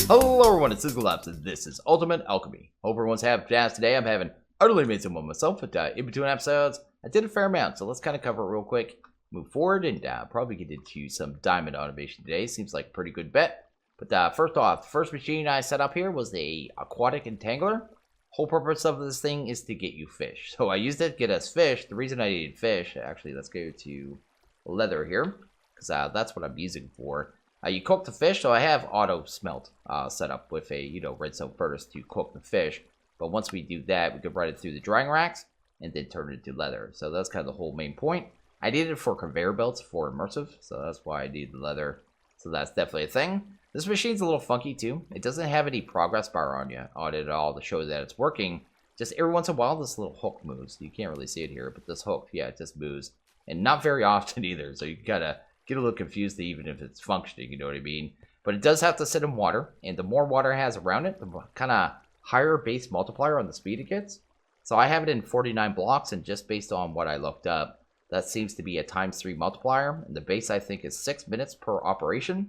Hello everyone, it's SystemCollapse and this is Ultimate Alchemy. Hope everyone's having jazz today. I'm having utterly amazing one myself, but in between episodes, I did a fair amount, so let's kind of cover it real quick, move forward, and probably get into some diamond automation today. Seems like a pretty good bet. But first off, the first machine I set up here was the aquatic entangler. Whole purpose of this thing is to get you fish. So I used it to get us fish. The reason I needed fish, actually, let's go to leather here, because that's what I'm using for. You cook the fish, so I have auto smelt set up with a redstone furnace to cook the fish. But once we do that, we can run it through the drying racks and then turn it into leather. So that's kind of the whole main point. I needed it for conveyor belts for immersive, so that's why I need the leather. So that's definitely a thing. This machine's a little funky too. It doesn't have any progress bar on it at all to show that it's working. Just every once in a while, this little hook moves. You can't really see it here, but this hook, yeah, it just moves, and not very often either. So you gotta get a little confused even if it's functioning, you know what I mean? But it does have to sit in water, and the more water it has around it, the kind of higher base multiplier on the speed it gets. So I have it in 49 blocks, and just based on what I looked up, that seems to be a ×3 multiplier, and the base I think is 6 minutes per operation.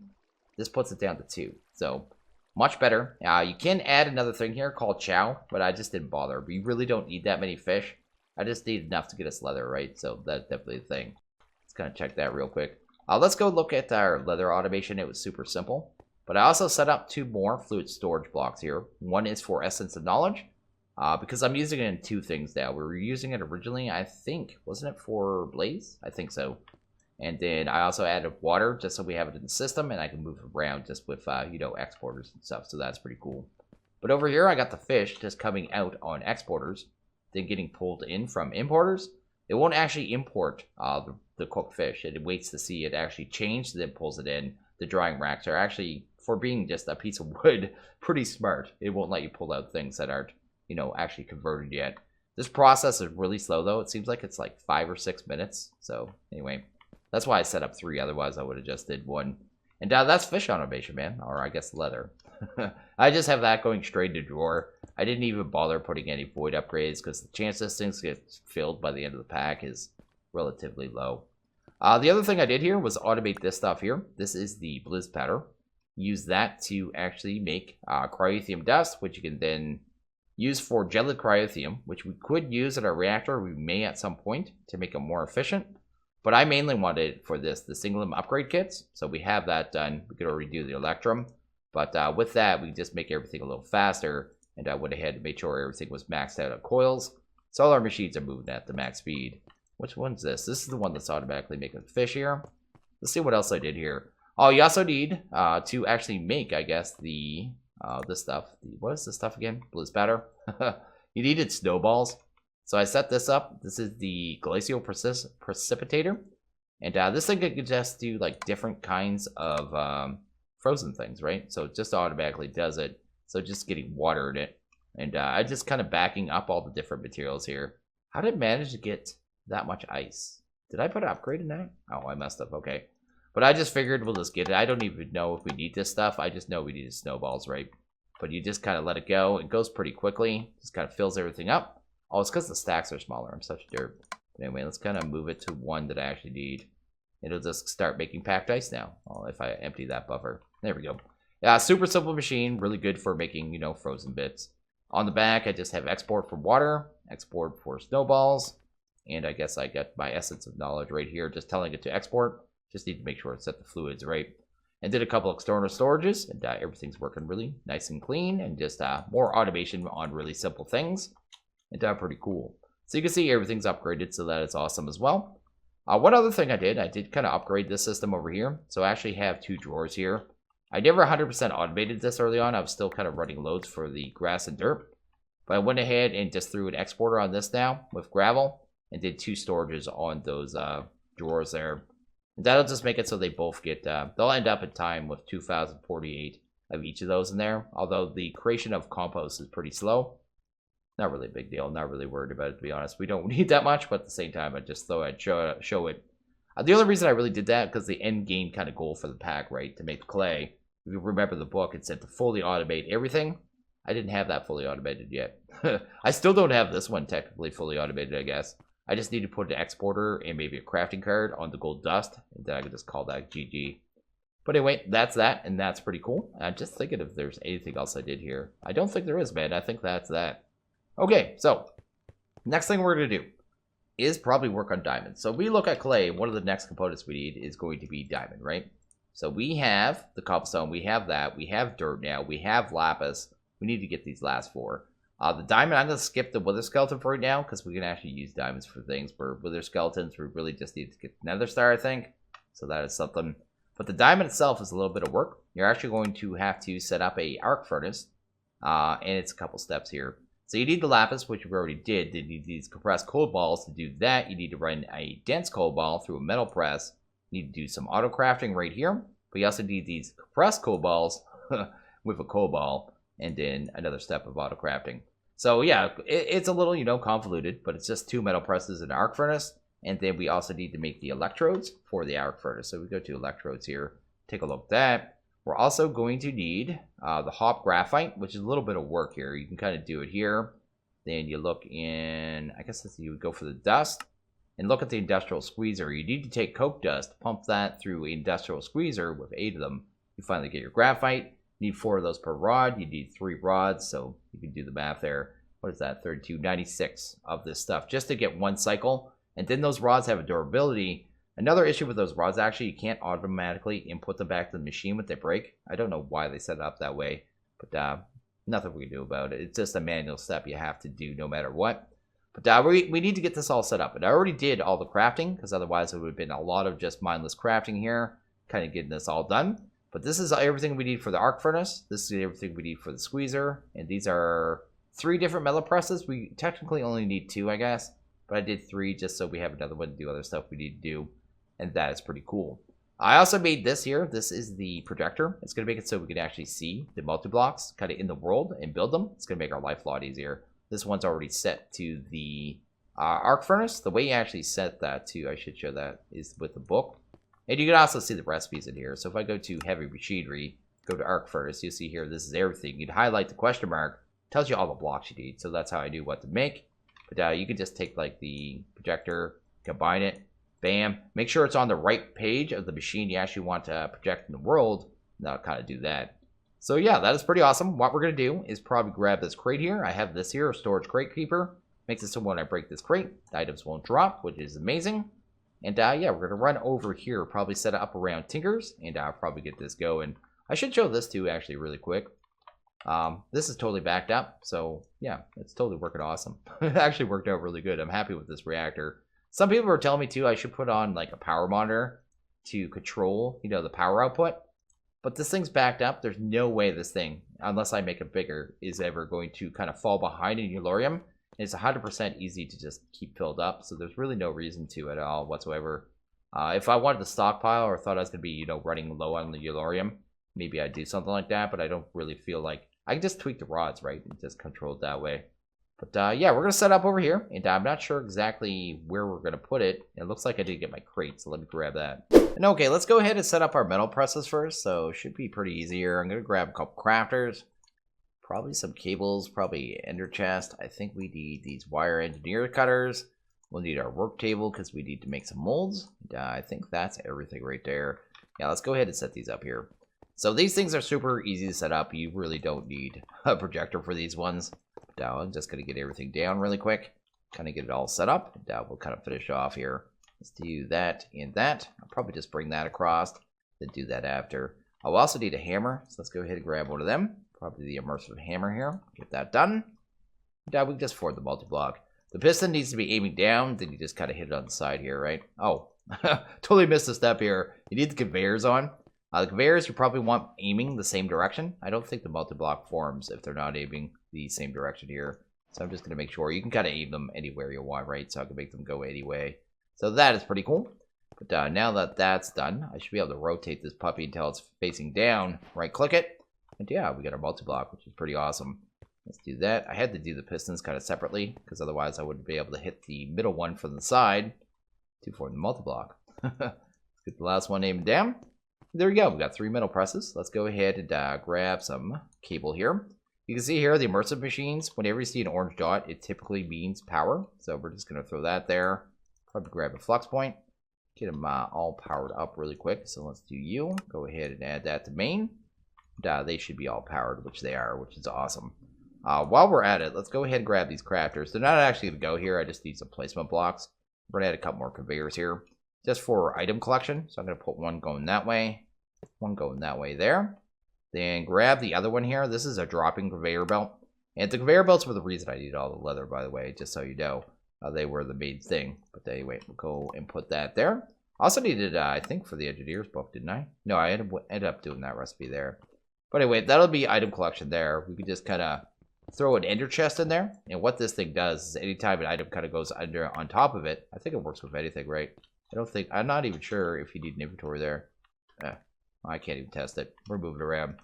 This puts it down to 2, so much better. You can add another thing here called chow, but I just didn't bother. We really don't need that many fish. I just need enough to get us leather, right? So that's definitely a thing. Let's kind of check that real quick. Let's go look at our leather automation. It was super simple. But I also set up 2 more fluid storage blocks here. One is for Essence of Knowledge, because I'm using it in 2 things now. We were using it originally, I think, wasn't it for Blaze? I think so. And then I also added water just so we have it in the system, and I can move it around just with, exporters and stuff. So that's pretty cool. But over here, I got the fish just coming out on exporters, then getting pulled in from importers. It won't actually import the cooked fish. It waits to see it actually change, then pulls it in. The drying racks are actually, for being just a piece of wood, pretty smart. It won't let you pull out things that aren't, actually converted yet. This process is really slow, though. It seems like it's like 5 or 6 minutes. So anyway, that's why I set up 3. Otherwise, I would have just did 1. And that's fish automation, man. Or I guess leather. I just have that going straight into drawer. I didn't even bother putting any void upgrades because the chance this thing gets filled by the end of the pack is relatively low. The other thing I did here was automate this stuff here. This is the Blizz powder. Use that to actually make cryotheum dust, which you can then use for gelid cryotheum, which we could use at our reactor. We may at some point to make it more efficient. But I mainly wanted it for the Singlim upgrade kits. So we have that done. We could already do the Electrum. But with that, we just make everything a little faster. And I went ahead and made sure everything was maxed out on coils. So all our machines are moving at the max speed. Which one's this? This is the one that's automatically making the fish here. Let's see what else I did here. Oh, you also need to actually make, I guess, the this stuff. What is this stuff again? Blizz powder. You needed snowballs. So I set this up. This is the glacial precipitator. And this thing can just do like different kinds of frozen things, right? So it just automatically does it. So just getting water in it. And I just kind of backing up all the different materials here. How did it manage to get that much ice? Did I put an upgrade in that? Oh, I messed up. Okay. But I just figured we'll just get it. I don't even know if we need this stuff. I just know we need snowballs, right? But you just kind of let it go. It goes pretty quickly. Just kind of fills everything up. Oh, it's because the stacks are smaller. I'm such a derp. Anyway, let's kind of move it to 1 that I actually need. It'll just start making packed ice now. Oh, if I empty that buffer. There we go. Yeah, super simple machine. Really good for making, frozen bits. On the back, I just have export for water, export for snowballs. And I guess I got my Essence of Knowledge right here, just telling it to export. Just need to make sure it's set the fluids right. And did a couple external storages, and everything's working really nice and clean. And just more automation on really simple things. And pretty cool. So you can see everything's upgraded, so that is awesome as well. One other thing I did kind of upgrade this system over here. So I actually have 2 drawers here. I never 100% automated this early on. I was still kind of running loads for the grass and dirt. But I went ahead and just threw an exporter on this now with gravel. And did 2 storages on those drawers there. And that'll just make it so they both get, they'll end up in time with 2,048 of each of those in there. Although the creation of compost is pretty slow. Not really a big deal. Not really worried about it, to be honest. We don't need that much, but at the same time, I just thought I'd show it. The only reason I really did that, because the end game kind of goal for the pack, right, to make the clay. If you remember the book, it said to fully automate everything. I didn't have that fully automated yet. I still don't have this one technically fully automated, I guess. I just need to put an exporter and maybe a crafting card on the gold dust, and then I can just call that GG. But anyway, that's that, and that's pretty cool. I'm just thinking if there's anything else I did here. I don't think there is, man. I think that's that. Okay, so next thing we're going to do is probably work on diamonds. So we look at clay, one of the next components we need is going to be diamond, right? So we have the cobblestone, we have that, we have dirt now, we have lapis. We need to get these last 4. The diamond, I'm going to skip the wither skeleton for right now because we can actually use diamonds for things. For wither skeletons, we really just need to get nether star, I think. So that is something. But the diamond itself is a little bit of work. You're actually going to have to set up a arc furnace. And it's a couple steps here. So you need the lapis, which we already did. You need these compressed coal balls. To do that, you need to run a dense coal ball through a metal press. You need to do some auto crafting right here. But you also need these compressed coal balls with a coal ball. And then another step of auto crafting. So yeah, it's a little, convoluted. But it's just 2 metal presses and an arc furnace. And then we also need to make the electrodes for the arc furnace. So we go to electrodes here. Take a look at that. We're also going to need the hop graphite, which is a little bit of work here. You can kind of do it here. Then you look in, I guess you would go for the dust. And look at the industrial squeezer. You need to take coke dust, pump that through an industrial squeezer with 8 of them. You finally get your graphite. You need 4 of those per rod. You need 3 rods, so you can do the math there. What is that? 32, 96 of this stuff just to get 1 cycle. And then those rods have a durability. Another issue with those rods, actually, you can't automatically input them back to the machine when they break. I don't know why they set it up that way, but nothing we can do about it. It's just a manual step you have to do no matter what. But we need to get this all set up. And I already did all the crafting, because otherwise it would have been a lot of just mindless crafting here, kind of getting this all done. But this is everything we need for the arc furnace. This is everything we need for the squeezer. And these are 3 different metal presses. We technically only need 2, I guess. But I did 3 just so we have another one to do other stuff we need to do. And that is pretty cool. I also made this here. This is the projector. It's going to make it so we can actually see the multi-blocks kind of in the world and build them. It's going to make our life a lot easier. This one's already set to the arc furnace. The way you actually set that to, I should show that, is with the book. And you can also see the recipes in here. So if I go to heavy machinery, go to arc furnace, you'll see here, this is everything. You'd highlight the question mark. Tells you all the blocks you need. So that's how I knew what to make. But you can just take like the projector, combine it, bam. Make sure it's on the right page of the machine you actually want to project in the world. And that'll kind of do that. So yeah, that is pretty awesome. What we're going to do is probably grab this crate here. I have this here, a storage crate keeper. Makes it so when I break this crate, the items won't drop, which is amazing. And yeah, we're going to run over here, probably set it up around Tinkers, and I'll probably get this going. I should show this too, actually, really quick. This is totally backed up, so yeah, it's totally working awesome. It actually worked out really good. I'm happy with this reactor. Some people were telling me too I should put on like a power monitor to control, the power output. But this thing's backed up. There's no way this thing, unless I make it bigger, is ever going to kind of fall behind in Eulorium. It's 100% easy to just keep filled up, so there's really no reason to at all whatsoever. If I wanted to stockpile or thought I was going to be, running low on the Eulorium, maybe I'd do something like that, but I don't really feel like... I can just tweak the rods, right, and just control it that way. But yeah, we're going to set up over here, and I'm not sure exactly where we're going to put it. It looks like I did get my crate, so let me grab that. And okay, let's go ahead and set up our metal presses first, so it should be pretty easy here. I'm going to grab a couple crafters, probably some cables, probably ender chest. I think we need these wire engineer cutters. We'll need our work table because we need to make some molds. I think that's everything right there. Yeah, let's go ahead and set these up here. So these things are super easy to set up. You really don't need a projector for these ones. Now I'm just going to get everything down really quick. Kind of get it all set up. Now we'll kind of finish off here. Let's do that and that. I'll probably just bring that across. Then do that after. I'll also need a hammer. So let's go ahead and grab one of them. Probably the immersive hammer here. Get that done. Now we can just forward the multi-block. The piston needs to be aiming down. Then you just kind of hit it on the side here, right? Oh, totally missed a step here. You need the conveyors on. The conveyors you probably want aiming the same direction. I don't think the multi-block forms if they're not aiming the same direction here. So I'm just going to make sure you can kind of aim them anywhere you want, right? So I can make them go any way. So that is pretty cool. But now that that's done, I should be able to rotate this puppy until it's facing down. Right click it. And yeah, we got our multi-block, which is pretty awesome. Let's do that. I had to do the pistons kind of separately because otherwise I wouldn't be able to hit the middle one from the side to form the multi-block. Let's get the last one aimed down. There we go. We got 3 metal presses. Let's go ahead and grab some cable here. You can see here the immersive machines. Whenever you see an orange dot, it typically means power. So we're just going to throw that there. Probably grab a flux point. get them all powered up really quick. So let's do you. Go ahead and add that to main. They should be all powered, which they are, which is awesome. While we're at it, let's go ahead and grab these crafters. They're not actually going to go here. I just need some placement blocks. We're going to add a couple more conveyors here just for item collection. So I'm going to put one going that way, one going that way there. Then grab the other one here. This is a dropping conveyor belt. And the conveyor belts were the reason I needed all the leather, by the way, just so you know. They were the main thing. But anyway, we'll go and put that there. I also needed, I think, for the engineer's book, didn't I? No, I ended up doing that recipe there. But anyway, that'll be item collection there. We could just kind of throw an ender chest in there. And what this thing does is anytime an item kind of goes under on top of it, I think it works with anything, right? I'm not even sure if you need an inventory there. I can't even test it. We're moving around.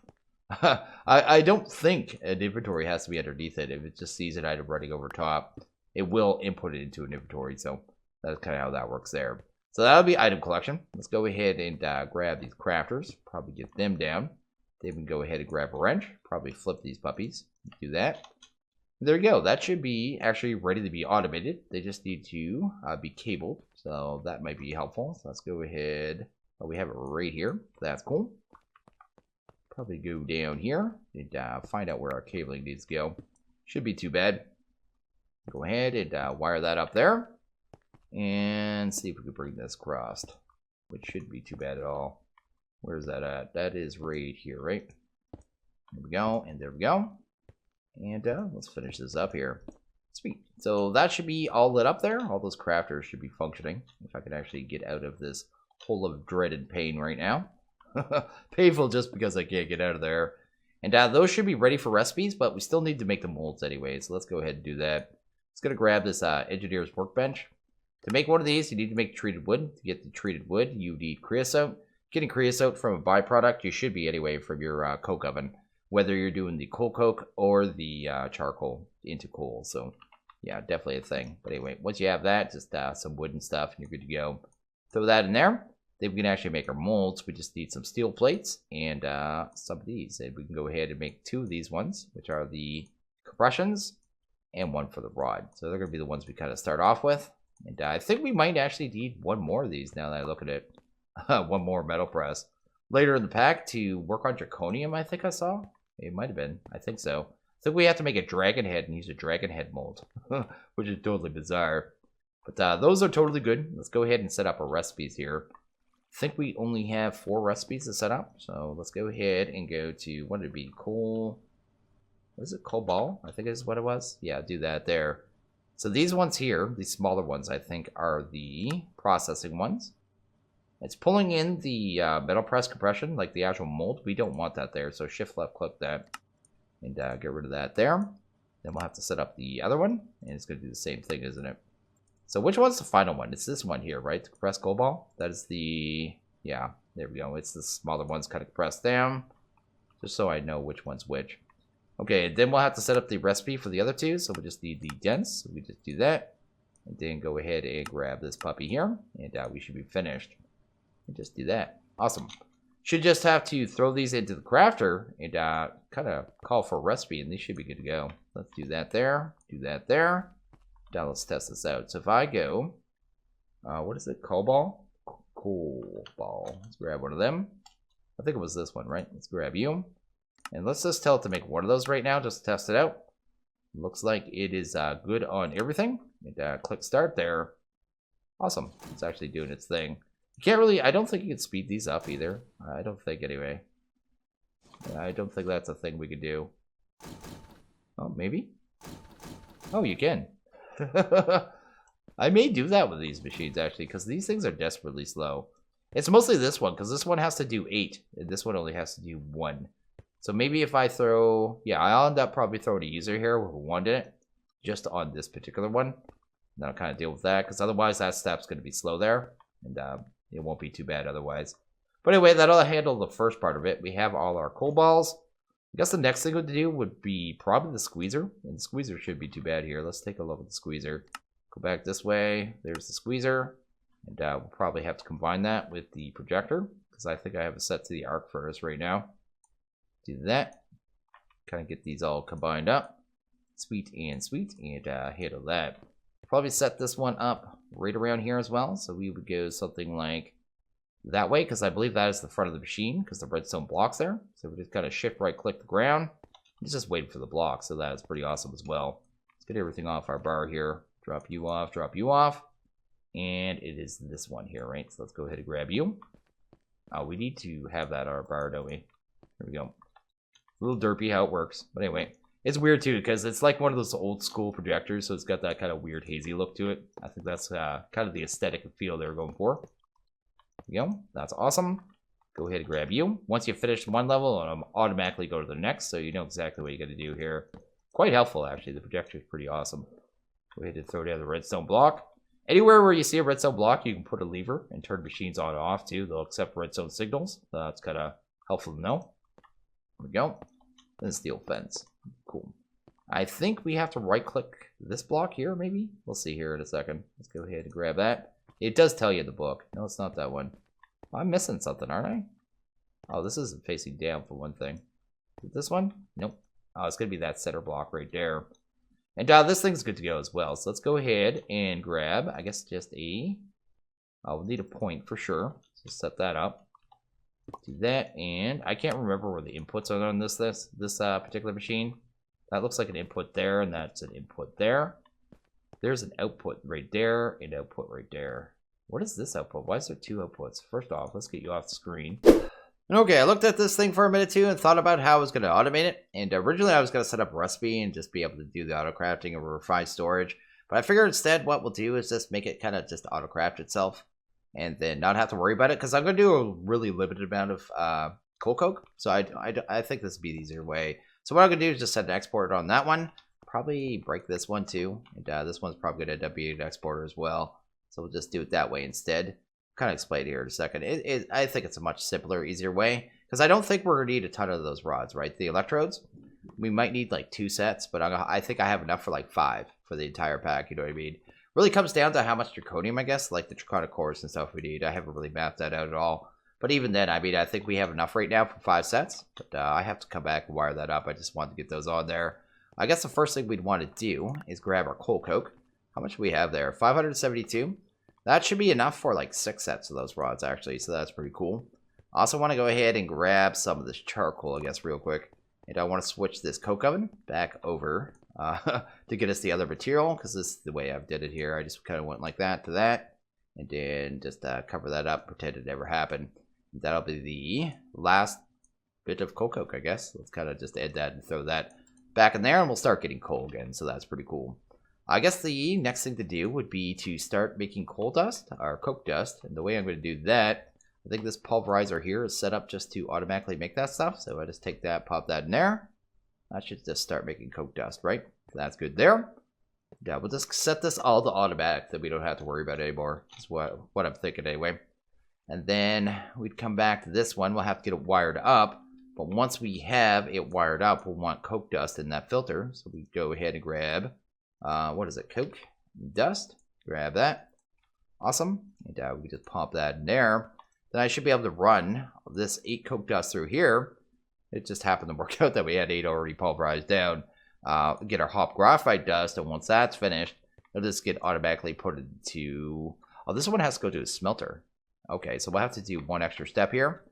I don't think an inventory has to be underneath it. If it just sees an item running over top, it will input it into an inventory. So that's kind of how that works there. So that'll be item collection. Let's go ahead and grab these crafters. Probably get them down. Then we can go ahead and grab a wrench. Probably flip these puppies. Do that. There you go. That should be actually ready to be automated. They just need to be cabled. So that might be helpful. So let's go ahead. Oh, we have it right here. That's cool. Probably go down here and find out where our cabling needs to go. Should be too bad. Go ahead and wire that up there. And see if we can bring this across. Which shouldn't be too bad at all. Where's that at? That is right here, right? There we go. And there we go. And let's finish this up here. Sweet. So that should be all lit up there. All those crafters should be functioning. If I can actually get out of this hole of dread and pain right now. Painful just because I can't get out of there. And those should be ready for recipes, but we still need to make the molds anyway. So let's go ahead and do that. Just going to grab this engineer's workbench. To make one of these, you need to make treated wood. To get the treated wood, you need creosote. Getting creosote from a byproduct, you should be anyway from your coke oven. Whether you're doing the coal coke or the charcoal into coal. So yeah, definitely a thing. But anyway, once you have that, just some wood and stuff, and you're good to go. Throw that in there. Then we can actually make our molds. We just need some steel plates and some of these. And we can go ahead and make two of these ones, which are the compressions, and one for the rod. So they're going to be the ones we kind of start off with. And I think we might actually need one more of these now that I look at it. One more metal press. Later in the pack to work on draconium, I think I saw. It might have been. I think so. I think we have to make a dragon head and use a dragon head mold, which is totally bizarre. But those are totally good. Let's go ahead and set up our recipes here. I think we only have 4 recipes to set up. So let's go ahead and go to, what did it be? Coal. What is it? Cobalt? I think is what it was. Yeah, do that there. So these ones here, these smaller ones, I think are the processing ones. It's pulling in the metal press compression, like the actual mold. We don't want that there, so shift left click that and get rid of that there. Then we'll have to set up the other one, and it's going to do the same thing, isn't it? So which one's the final one? It's this one here, right? The compressed cobalt. That is the, yeah, there we go. It's the smaller ones kind of compressed down, just so I know which one's which. Okay, then we'll have to set up the recipe for the other two, so we'll just need the dense. So we just do that, and then go ahead and grab this puppy here, and we should be finished. And just do that. Awesome. Should just have to throw these into the crafter and kind of call for a recipe, and these should be good to go. Let's do that there. Do that there. Now let's test this out. So if I go, what is it? Cobalt? Cobalt. Let's grab one of them. I think it was this one, right? Let's grab you. And let's just tell it to make one of those right now, just to test it out. Looks like it is good on everything. And click start there. Awesome. It's actually doing its thing. You can't really, I don't think you can speed these up either. I don't think anyway. I don't think that's a thing we could do. Oh, maybe? Oh, you can. I may do that with these machines actually, because these things are desperately slow. It's mostly this one, because this one has to do 8, and this one only has to do 1. So maybe if I throw, yeah, I'll end up probably throwing a user here with 1 in it, just on this particular one. Then I'll kind of deal with that, because otherwise that step's going to be slow there, and it won't be too bad otherwise. But anyway, that'll handle the first part of it. We have all our coal balls. I guess the next thing to do would be probably the squeezer. And the squeezer shouldn't be too bad here. Let's take a look at the squeezer. Go back this way. There's the squeezer. And we'll probably have to combine that with the projector, because I think I have it set to the arc furnace right now. Do that. Kind of get these all combined up. Sweet, and handle that. Probably set this one up right around here as well. So we would go something like that way, because I believe that is the front of the machine, because the redstone block's there. So we just kind of shift right click the ground. It's just waiting for the block, so that is pretty awesome as well. Let's get everything off our bar here. Drop you off, and it is this one here, right? So let's go ahead and grab you. We need to have that on our bar, don't we? There we go. A little derpy how it works, but anyway, it's weird too because it's like one of those old school projectors, so it's got that kind of weird hazy look to it. I think that's kind of the aesthetic and feel they were going for. There we go. That's awesome. Go ahead and grab you. Once you finish one level, it'll automatically go to the next, so you know exactly what you got to do here. Quite helpful, actually. The projector is pretty awesome. Go ahead and throw down the redstone block. Anywhere where you see a redstone block, you can put a lever and turn machines on and off, too. They'll accept redstone signals. So that's kind of helpful to know. There we go. Then steel fence. Cool. I think we have to right-click this block here, maybe? We'll see here in a second. Let's go ahead and grab that. It does tell you in the book. No, it's not that one. I'm missing something, aren't I? Oh, this isn't facing down for one thing. Is it this one? Nope. Oh, it's going to be that center block right there. And this thing's good to go as well. So let's go ahead and grab, I guess, just a... we'll need a point for sure. So set that up. Do that, and I can't remember where the inputs are on this particular machine. That looks like an input there, and that's an input there. There's an output right there, and output right there. What is this output? Why is there two outputs? First off, let's get you off the screen. Okay, I looked at this thing for a minute too and thought about how I was going to automate it. And originally I was going to set up a recipe and just be able to do the auto crafting or refined storage. But I figured instead what we'll do is just make it kind of just auto craft itself and then not have to worry about it, because I'm going to do a really limited amount of coal coke. So I think this would be the easier way. So what I'm going to do is just set an exporter on that one. Probably break this one too. And this one's probably going to end up being an exporter as well. So we'll just do it that way instead. Kind of explain it here in a second. I think it's a much simpler, easier way, because I don't think we're going to need a ton of those rods, right? The electrodes, we might need like 2 sets, but I think I have enough for like 5 for the entire pack, you know what I mean? Really comes down to how much draconium, I guess, like the draconic cores and stuff we need. I haven't really mapped that out at all. But even then, I mean, I think we have enough right now for 5 sets, but I have to come back and wire that up. I just wanted to get those on there. I guess the first thing we'd want to do is grab our coal coke. How much do we have there? 572. That should be enough for like 6 sets of those rods, actually, so that's pretty cool. I also want to go ahead and grab some of this charcoal, I guess, real quick. And I want to switch this coke oven back over to get us the other material, because this is the way I've did it here. I just kind of went like that to that, and then just cover that up, pretend it never happened. That'll be the last bit of coal coke, I guess. Let's kind of just add that and throw that back in there, and we'll start getting coal again, so that's pretty cool. I guess the next thing to do would be to start making coal dust, or coke dust. And the way I'm going to do that, I think this pulverizer here is set up just to automatically make that stuff. So I just take that, pop that in there. That should just start making coke dust, right? That's good there. Yeah, we'll just set this all to automatic, that we don't have to worry about it anymore. That's what I'm thinking anyway. And then we'd come back to this one. We'll have to get it wired up. But once we have it wired up, we'll want coke dust in that filter. So we go ahead and grab... what is it? Coke dust. Grab that. Awesome. And we just pop that in there. Then I should be able to run this 8 coke dust through here. It just happened to work out that we had 8 already pulverized down. Get our hop graphite dust, and once that's finished, it'll just get automatically put into... Oh, this one has to go to a smelter. Okay, so we'll have to do one extra step here.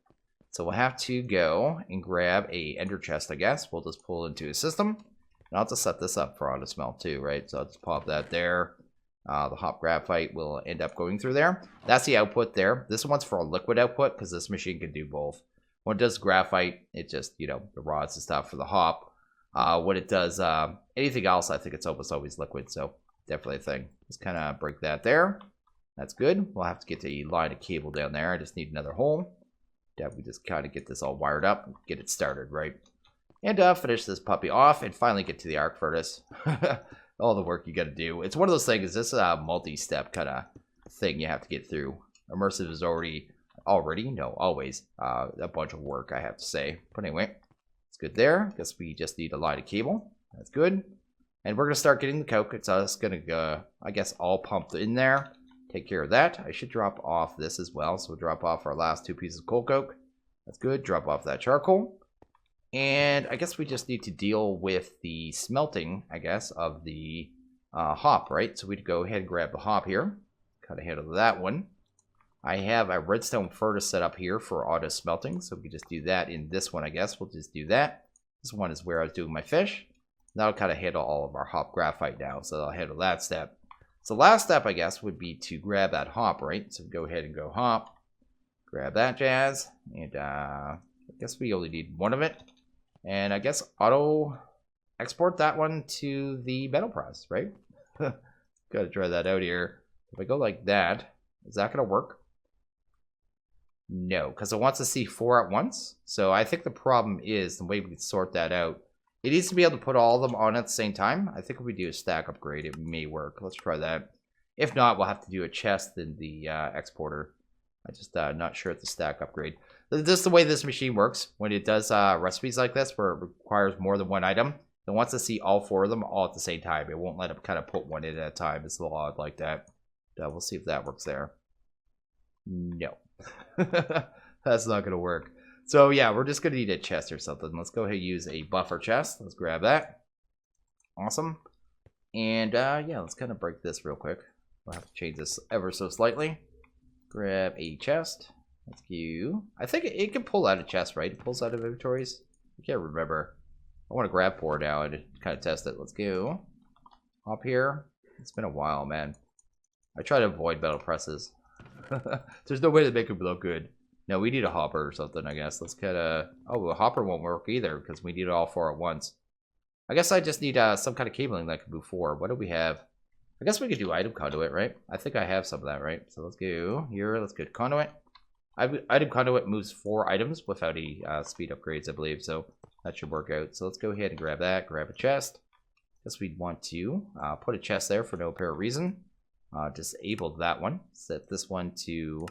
So we'll have to go and grab a ender chest, I guess. We'll just pull into a system. And I'll just set this up for auto smelt too, right? So I'll just pop that there. The hop graphite will end up going through there. That's the output there. This one's for a liquid output, because this machine can do both. When it does graphite, it just, you know, the rods and stuff for the hop. When it does anything else, I think it's almost always liquid. So definitely a thing. Just kind of break that there. That's good. We'll have to get a line of cable down there. I just need another hole. Yeah, we just kind of get this all wired up and get it started, right? And finish this puppy off and finally get to the arc furnace. All the work you got to do. It's one of those things. This is a multi-step kind of thing you have to get through. Immersive is always a bunch of work, I have to say. But anyway, it's good there. Guess we just need a line of cable. That's good. And we're going to start getting the coke. It's just going to go, I guess, all pumped in there. Take care of that. I should drop off this as well. So we'll drop off our last 2 pieces of coal coke. That's good. Drop off that charcoal. And I guess we just need to deal with the smelting, I guess, of the hop, right? So we'd go ahead and grab the hop here. Kind of handle that one. I have a redstone furnace set up here for auto smelting, so we can just do that in this one, I guess. We'll just do that. This one is where I was doing my fish. That'll kind of handle all of our hop graphite now, so I'll handle that step. So last step, I guess, would be to grab that hop, right? So go ahead and go hop. Grab that jazz. And I guess we only need one of it. And I guess auto export that one to the metal press, right? Gotta try that out here. If I go like that, is that gonna work? No, because it wants to see 4 at once. So I think the problem is the way we can sort that out. It needs to be able to put all of them on at the same time. I think if we do a stack upgrade, it may work. Let's try that. If not, we'll have to do a chest in the exporter. I'm just not sure at the stack upgrade. This is the way this machine works. When it does recipes like this, where it requires more than one item, it wants to see all 4 of them all at the same time. It won't let it kind of put one in at a time. It's a little odd like that. We'll see if that works there. No. That's not going to work. So yeah, we're just going to need a chest or something. Let's go ahead and use a buffer chest. Let's grab that. Awesome. And yeah, let's kind of break this real quick. We'll have to change this ever so slightly. Grab a chest. Let's go. I think it can pull out a chest, right? It pulls out of inventories. I can't remember. I want to grab 4 now and kind of test it. Let's go. Up here. It's been a while, man. I try to avoid metal presses. There's no way to make them look good. No, we need a hopper or something, I guess. Let's kind of... Oh, a hopper won't work either because we need all 4 at once. I guess I just need some kind of cabling that can move 4. What do we have? I guess we could do item conduit, right? I think I have some of that, right? So let's go here. Let's get conduit. Item conduit moves 4 items without any speed upgrades, I believe. So that should work out. So let's go ahead and grab that. Grab a chest. Guess we'd want to put a chest there for no apparent reason. Disable that one. Set this one to,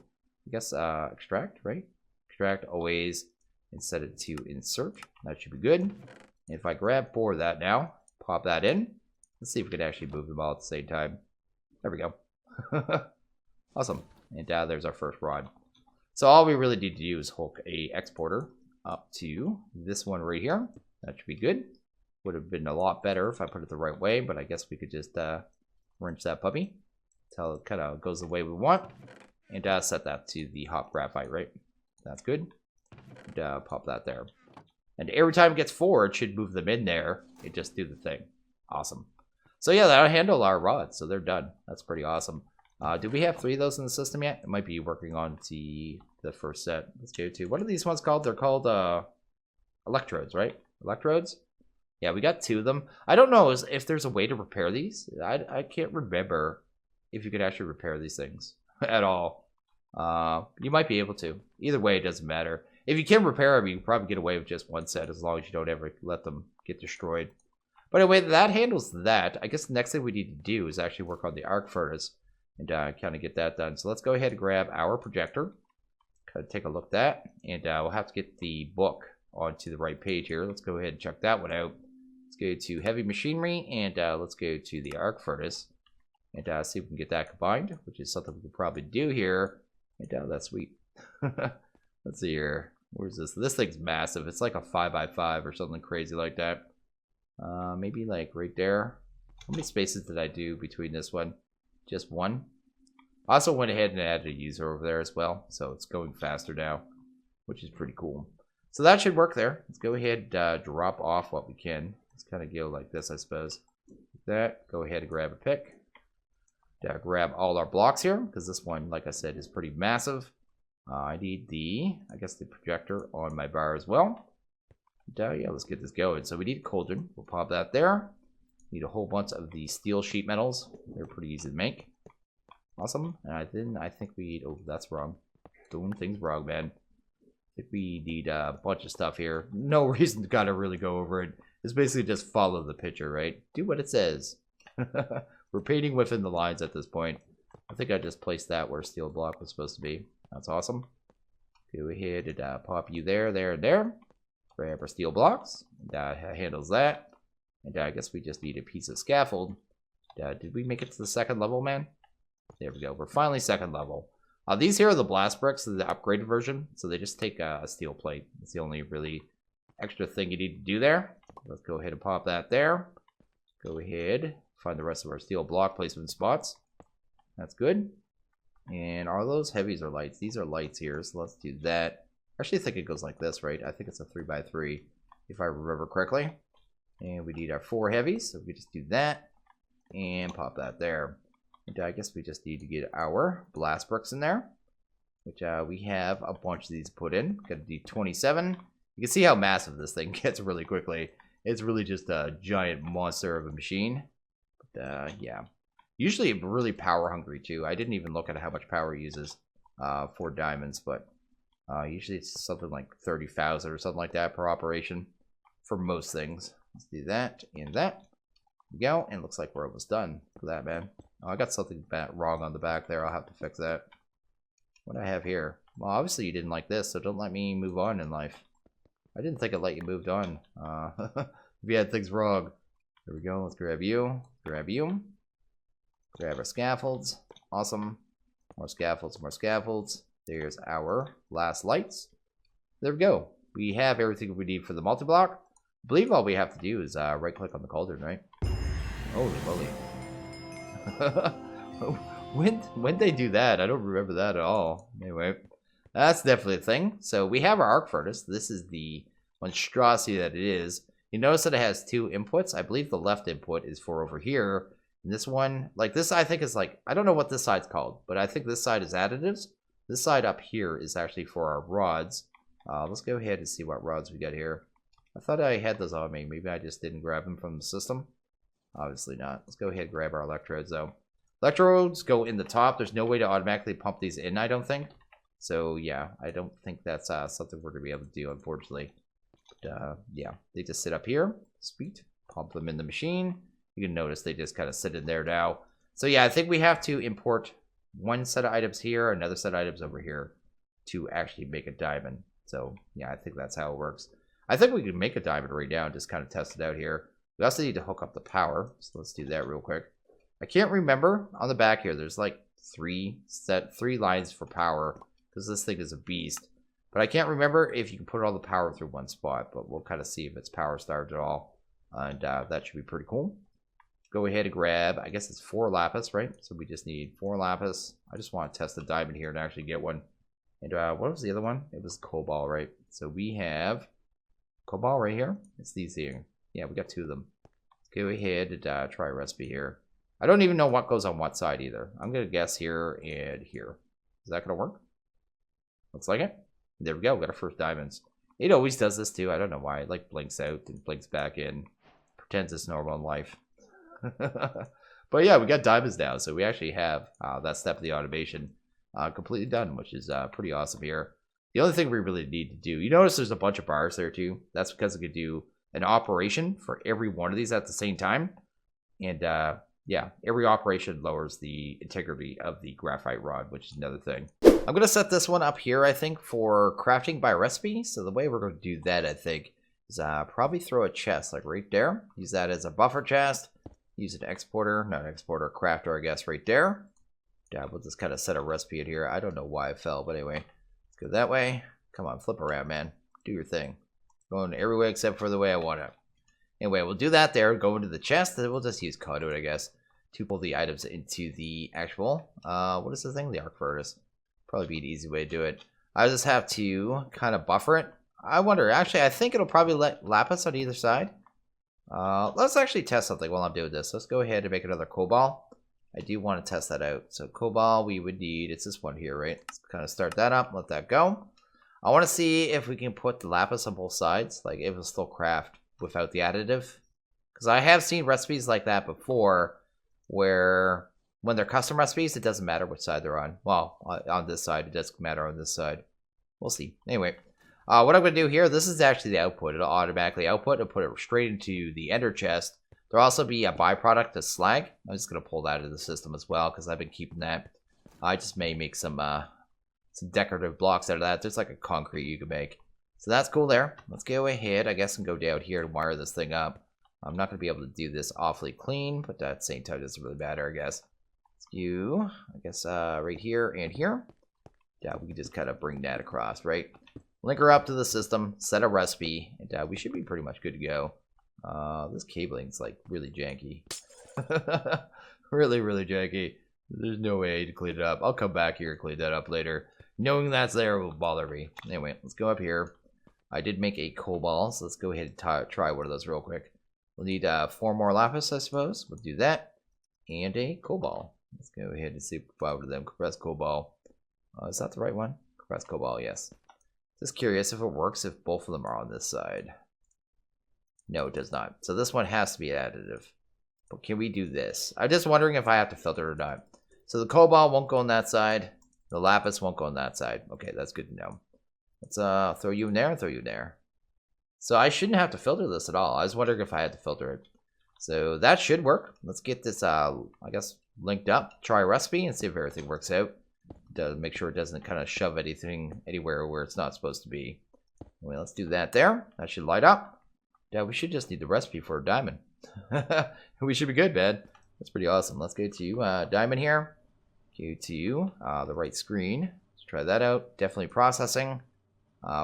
I guess, extract, right? Extract always, and set it to insert. That should be good. And if I grab 4 of that now, pop that in. Let's see if we can actually move them all at the same time. There we go. Awesome. And there's our first rod. So all we really need to do is hook a exporter up to this one right here. That should be good. Would have been a lot better if I put it the right way, but I guess we could just wrench that puppy until it kind of goes the way we want. And set that to the hop graphite, right? That's good. And, pop that there. And every time it gets 4, it should move them in there. It just do the thing. Awesome. So yeah, that'll handle our rods. So they're done. That's pretty awesome. Do we have 3 of those in the system yet? It might be working on the first set. Let's go to, what are these ones called? They're called electrodes, right? Electrodes? Yeah, we got 2 of them. I don't know if there's a way to repair these. I can't remember if you could actually repair these things at all. You might be able to. Either way, it doesn't matter. If you can repair them, you can probably get away with just 1 set as long as you don't ever let them get destroyed. But anyway, that handles that. I guess the next thing we need to do is actually work on the arc furnace and kind of get that done. So let's go ahead and grab our projector. Kind of take a look at that. And we'll have to get the book onto the right page here. Let's go ahead and check that one out. Let's go to heavy machinery and let's go to the arc furnace and see if we can get that combined, which is something we could probably do here. And that's sweet. Let's see here. Where's this? This thing's massive. It's like a 5x5 or something crazy like that. Maybe like right there. How many spaces did I do between this one? Just 1. I also went ahead and added a user over there as well, so it's going faster now, which is pretty cool. So that should work there. Let's go ahead and drop off what we can. Let's kind of go like this, I suppose. Like that. Go ahead and grab a pick. Grab all our blocks here, because this one, like I said, is pretty massive. I need I guess the projector on my bar as well. Yeah, let's get this going. So we need a cauldron. We'll pop that there. Need a whole bunch of the steel sheet metals. They're pretty easy to make. Awesome. And I think we need, oh, that's wrong. Doing things wrong, man. I think we need a bunch of stuff here. No reason to gotta really go over it. It's basically just follow the picture, right? Do what it says. We're painting within the lines at this point. I think I just placed that where steel block was supposed to be. That's awesome. Go ahead and pop you there, there, and there. Grab our steel blocks. That handles that. And I guess we just need a piece of scaffold. Did we make it to the 2nd level, man? There we go. We're finally 2nd level. These here are the blast bricks, the upgraded version. So they just take a steel plate. It's the only really extra thing you need to do there. Let's go ahead and pop that there. Go ahead. Find the rest of our steel block placement spots. That's good. And are those heavies or lights? These are lights here, so let's do that. I actually think it goes like this, right? I think it's a 3x3, if I remember correctly. And we need our 4 heavies, so we just do that. And pop that there. And I guess we just need to get our blast bricks in there. Which we have a bunch of these put in. Got to do 27. You can see how massive this thing gets really quickly. It's really just a giant monster of a machine. But yeah. Usually really power hungry too. I didn't even look at how much power it uses for diamonds. But usually it's something like 30,000 or something like that per operation for most things. Let's do that and that. There we go. And it looks like we're almost done for that, man. Oh, I got something wrong on the back there. I'll have to fix that. What do I have here? Well, obviously you didn't like this, so don't let me move on in life. I didn't think I'd let you move on. If you had things wrong. There we go. Let's grab you. Grab you. Grab our scaffolds. Awesome. More scaffolds, more scaffolds. There's our last lights. There we go. We have everything we need for the multi-block. I believe all we have to do is right-click on the cauldron, right? Holy moly. When they do that, I don't remember that at all. Anyway, that's definitely a thing. So we have our arc furnace. This is the monstrosity that it is. You notice that it has 2 inputs. I believe the left input is for over here. And this one, like this, I think is like, I don't know what this side's called, but I think this side is additives. This side up here is actually for our rods. Let's go ahead and see what rods we got here. I thought I had those on me. Maybe I just didn't grab them from the system. Obviously not. Let's go ahead and grab our electrodes though. Electrodes go in the top. There's no way to automatically pump these in, I don't think. So yeah, I don't think that's something we're going to be able to do, unfortunately. But yeah, they just sit up here. Sweet. Pump them in the machine. You can notice they just kind of sit in there now. So yeah, I think we have to import one set of items here, another set of items over here to actually make a diamond. So yeah, I think that's how it works. I think we can make a diamond right now and just kind of test it out here. We also need to hook up the power. So let's do that real quick. I can't remember on the back here. There's like 3 lines for power because this thing is a beast. But I can't remember if you can put all the power through one spot. But we'll kind of see if it's power starved at all. And that should be pretty cool. Go ahead and grab, I guess it's 4 lapis, right? So we just need 4 lapis. I just want to test the diamond here and actually get one. And what was the other one? It was cobalt, right? So we have cobalt right here. It's these here. Yeah, we got 2 of them. Let's go ahead and try a recipe here. I don't even know what goes on what side either. I'm going to guess here and here. Is that going to work? Looks like it. There we go. We got our first diamonds. It always does this too. I don't know why. It like blinks out and blinks back in. Pretends it's normal in life. But yeah, we got diamonds now. So we actually have that step of the automation completely done, which is pretty awesome here. The only thing we really need to do, you notice there's a bunch of bars there too. That's because we could do an operation for every one of these at the same time. And yeah, every operation lowers the integrity of the graphite rod, which is another thing. I'm going to set this one up here, I think, for crafting by recipe. So the way we're going to do that, I think, is probably throw a chest like right there. Use that as a buffer chest. Use an exporter, not an exporter, crafter, I guess, right there. Yeah, we'll just kind of set a recipe in here. I don't know why I fell, but anyway, let's go that way. Come on, flip around, man. Do your thing. Going every way except for the way I want it. Anyway, we'll do that there. Go into the chest, and we'll just use conduit, I guess, to pull the items into the actual, what is the thing? The arc furnace. Probably be an easy way to do it. I just have to kind of buffer it. I wonder, actually, I think it'll probably let lapis on either side. Let's actually test something while I'm doing this. Let's go ahead and make another cobalt. I do want to test that out. So cobalt, we would need, it's this one here, right? Let's kind of start that up, let that go. I want to see if we can put the lapis on both sides, like if it'll still craft without the additive. Because I have seen recipes like that before, where when they're custom recipes, it doesn't matter which side they're on. Well, on this side, it doesn't matter on this side. We'll see. Anyway, what I'm going to do here, this is actually the output. It'll automatically output. It'll put it straight into the ender chest. There'll also be a byproduct of slag. I'm just going to pull that into the system as well, because I've been keeping that. I just may make some decorative blocks out of that. There's like a concrete you can make. So that's cool there. Let's go ahead, I guess, and go down here and wire this thing up. I'm not going to be able to do this awfully clean, but at the same time, it doesn't really matter, I guess. Let's do, I guess, right here and here. Yeah, we can just kind of bring that across, right? Link her up to the system, set a recipe, and we should be pretty much good to go. This cabling's like really janky. Really, really janky. There's no way to clean it up. I'll come back here and clean that up later. Knowing that's there will bother me. Anyway, let's go up here. I did make a cobalt, so let's go ahead and try one of those real quick. We'll need 4 more lapis, I suppose. We'll do that. And a cobalt. Let's go ahead and see if we to them. Compressed cobalt. Is that the right one? Compressed cobalt, yes. Just curious if it works if both of them are on this side. No, it does not. So this one has to be additive. But can we do this? I'm just wondering if I have to filter or not. So the cobalt won't go on that side. The lapis won't go on that side. Okay, that's good to know. Let's throw you in there and throw you in there. So I shouldn't have to filter this at all. I was wondering if I had to filter it. So that should work. Let's get this, I guess, linked up. Try a recipe and see if everything works out. Make sure it doesn't kind of shove anything anywhere where it's not supposed to be. Anyway, let's do that there. That should light up. Yeah, we should just need the recipe for a diamond. We should be good, man. That's pretty awesome. Let's go to diamond here. Go to the right screen. Let's try that out. Definitely processing.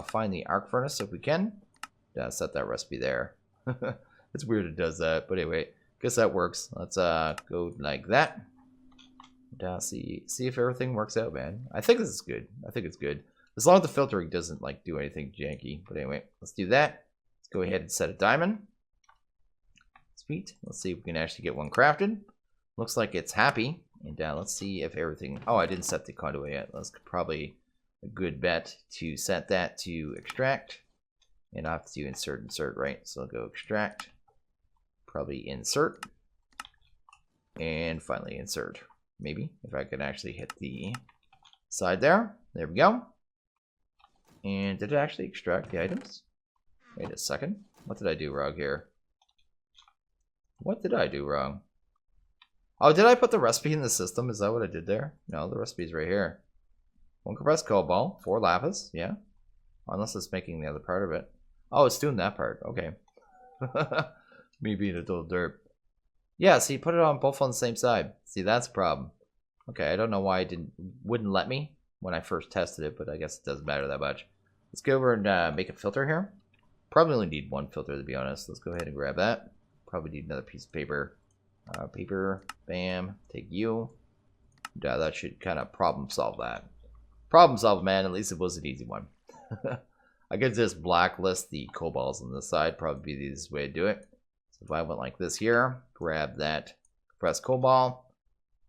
Find the arc furnace if we can. Set that recipe there. It's weird it does that, but anyway, guess that works. Let's go like that. See if everything works out, man. I think this is good. I think it's good. As long as the filtering doesn't like do anything janky. But anyway, let's do that. Let's go ahead and set a diamond. Sweet. Let's see if we can actually get one crafted. Looks like it's happy. And let's see if everything... Oh, I didn't set the conduit yet. That's probably a good bet to set that to extract. And I have to do insert, right? So I'll go extract. Probably insert. And finally insert. Maybe, if I can actually hit the side there. There we go. And did it actually extract the items? Wait a second. What did I do wrong here? What did I do wrong? Oh, did I put the recipe in the system? Is that what I did there? No, the recipe's right here. 1 compressed cobalt, 4 lapis, yeah. Unless it's making the other part of it. Oh, it's doing that part. Okay. Me being a little derp. Yeah, see, put it on both on the same side. See, that's a problem. Okay, I don't know why it wouldn't let me when I first tested it, but I guess it doesn't matter that much. Let's go over and make a filter here. Probably only need 1 filter, to be honest. Let's go ahead and grab that. Probably need another piece of paper. Paper, bam, take you. That should kind of problem solve that. Problem solved, man. At least it was an easy one. I could just blacklist the cobalts on this side. Probably be the easiest way to do it. So if I went like this here, grab that compressed cobalt,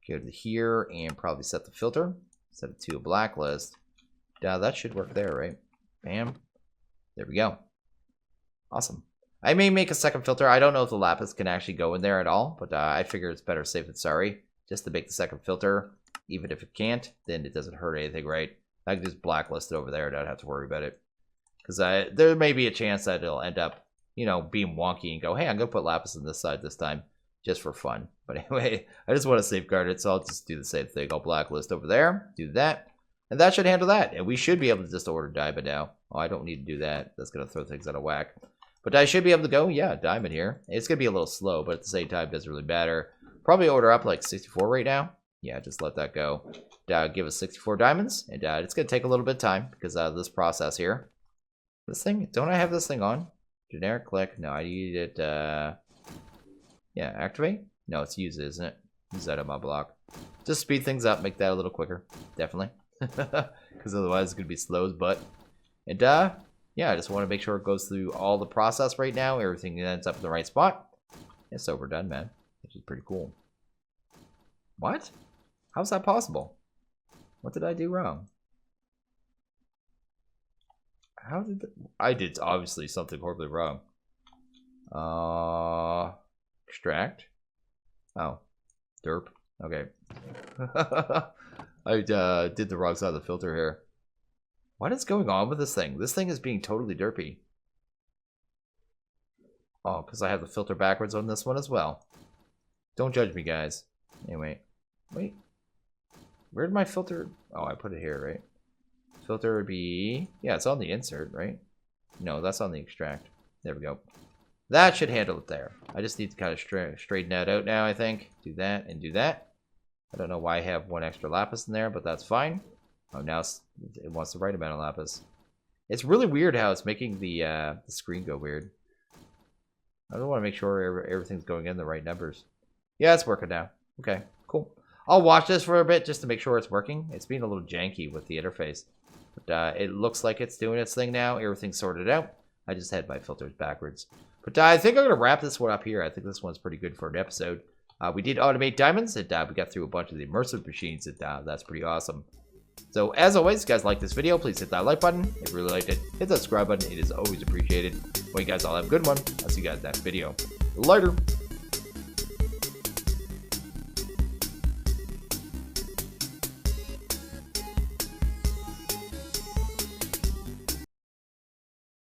go to here, and probably set the filter. Set it to a blacklist. That should work there, right? Bam. There we go. Awesome. I may make a second filter. I don't know if the lapis can actually go in there at all, but I figure it's better safe than sorry. Just to make the second filter. Even if it can't, then it doesn't hurt anything, right? I can just blacklist it over there. I don't have to worry about it. Because there may be a chance that it'll end up, you know, being wonky and go, hey, I'm going to put lapis on this side this time. Just for fun. But anyway, I just want to safeguard it, so I'll just do the same thing. I'll blacklist over there. Do that. And that should handle that. And we should be able to just order diamond now. Oh, I don't need to do that. That's going to throw things out of whack. But I should be able to go, yeah, diamond here. It's going to be a little slow, but at the same time, it doesn't really matter. Probably order up like 64 right now. Yeah, just let that go. Give us 64 diamonds. And it's going to take a little bit of time because of this process here. This thing, don't I have this thing on? Generic click. No, I need it. Yeah, activate. No, it's use, isn't it? Use that on my block. Just speed things up, make that a little quicker. Definitely. Because otherwise it's going to be slow as butt. And yeah, I just want to make sure it goes through all the process right now. Everything ends up in the right spot. Yeah, so we're done, man. Which is pretty cool. What? How's that possible? What did I do wrong? How did I did obviously something horribly wrong. Extract. Oh, derp. Okay. I did the wrong side of the filter here. What is going on with this thing? This thing is being totally derpy. Oh, because I have the filter backwards on this one as well. Don't judge me, guys. Anyway, wait. Where did my filter... Oh, I put it here, right? Filter would be... Yeah, it's on the insert, right? No, that's on the extract. There we go. That should handle it there. I just need to kind of straighten that out now, I think. Do that and do that. I don't know why I have 1 extra lapis in there, but that's fine. Oh, now it wants the right amount of lapis. It's really weird how it's making the screen go weird. I don't want to make sure everything's going in the right numbers. Yeah, it's working now. Okay, cool. I'll watch this for a bit just to make sure it's working. It's being a little janky with the interface. But it looks like it's doing its thing now. Everything's sorted out. I just had my filters backwards. But I think I'm going to wrap this one up here. I think this one's pretty good for an episode. We did automate diamonds, and we got through a bunch of the immersive machines, and that's pretty awesome. So, as always, if you guys like this video, please hit that like button. If you really liked it, hit that subscribe button. It is always appreciated. Well, you guys all have a good one. I'll see you guys in that video. Later.